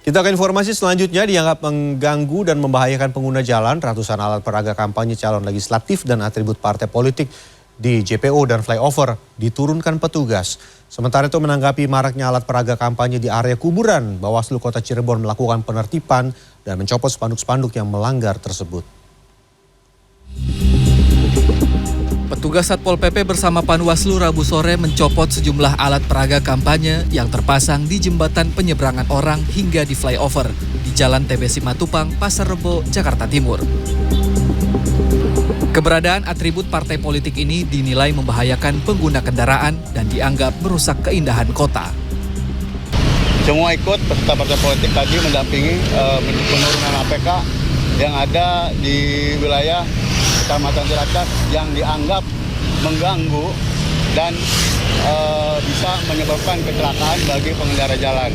Kita ke informasi selanjutnya. Dianggap mengganggu dan membahayakan pengguna jalan, ratusan alat peraga kampanye calon legislatif dan atribut partai politik di JPO dan flyover diturunkan petugas. Sementara itu menanggapi maraknya alat peraga kampanye di area kuburan, Bawaslu Kota Cirebon melakukan penertiban dan mencopot spanduk-spanduk yang melanggar tersebut. Petugas Satpol PP bersama Panwaslu Rabu sore mencopot sejumlah alat peraga kampanye yang terpasang di jembatan penyeberangan orang hingga di flyover di Jalan TB Simatupang, Pasar Rebo, Jakarta Timur. Keberadaan atribut partai politik ini dinilai membahayakan pengguna kendaraan dan dianggap merusak keindahan kota. Semua ikut peserta partai politik tadi mendampingi penurunan APK yang ada di wilayah Kecamatan Ciracas yang dianggap mengganggu dan bisa menyebabkan kecelakaan bagi pengendara jalan.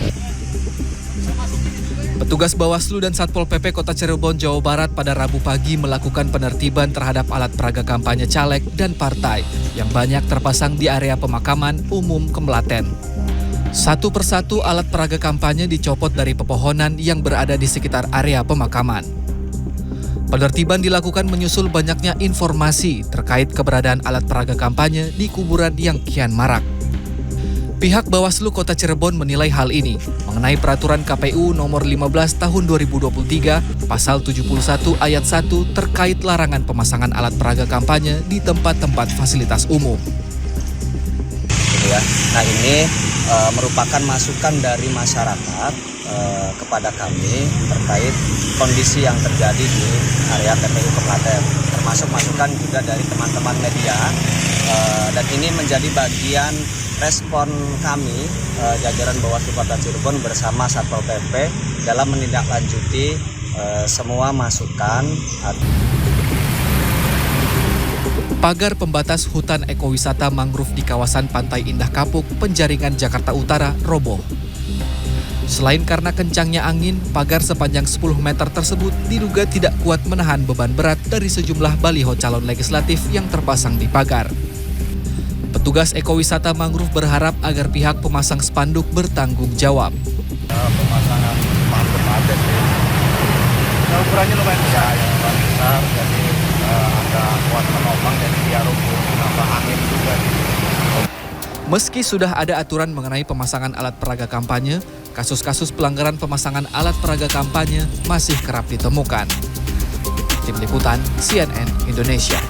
Petugas Bawaslu dan Satpol PP Kota Cirebon, Jawa Barat pada Rabu pagi melakukan penertiban terhadap alat peraga kampanye caleg dan partai yang banyak terpasang di area pemakaman umum Kemlaten. Satu persatu alat peraga kampanye dicopot dari pepohonan yang berada di sekitar area pemakaman. Penertiban dilakukan menyusul banyaknya informasi terkait keberadaan alat peraga kampanye di kuburan yang kian marak. Pihak Bawaslu Kota Cirebon menilai hal ini mengenai peraturan KPU nomor 15 tahun 2023 pasal 71 ayat 1 terkait larangan pemasangan alat peraga kampanye di tempat-tempat fasilitas umum. Nah ini merupakan masukan dari masyarakat kepada kami terkait kondisi yang terjadi di area TPU Kemlaten, termasuk masukan juga dari teman-teman media, dan ini menjadi bagian respon kami jajaran Bawaslu Kota Cirebon bersama Satpol PP dalam menindaklanjuti semua masukan. Pagar pembatas hutan ekowisata mangrove di kawasan Pantai Indah Kapuk, Penjaringan, Jakarta Utara roboh. Selain karena kencangnya angin, pagar sepanjang 10 meter tersebut diduga tidak kuat menahan beban berat dari sejumlah baliho calon legislatif yang terpasang di pagar. Petugas ekowisata mangrove berharap agar pihak pemasang spanduk bertanggung jawab. Pemasangan spanduk ada sih. Ukurannya lumayan besar, jadi agak kuat menopang dan dia rubuh menambah angin juga. Meski sudah ada aturan mengenai pemasangan alat peraga kampanye, kasus-kasus pelanggaran pemasangan alat peraga kampanye masih kerap ditemukan. Tim Liputan CNN Indonesia.